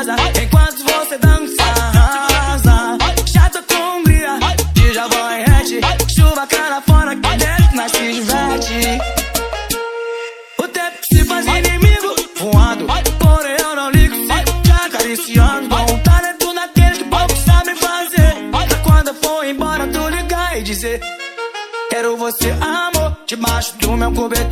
gostosa, enquanto você dança, arrasa. Chata com brilha, de Djavan e Red. Chuva cara fora, que dentro nós se diverte. O tempo se faz inimigo, voando. Porém eu não ligo, sigo te acariciando. Com talento naquele que poucos sabem fazer. Pra quando eu for embora tu ligar e dizer: quero você, amor, debaixo do meu cobertor.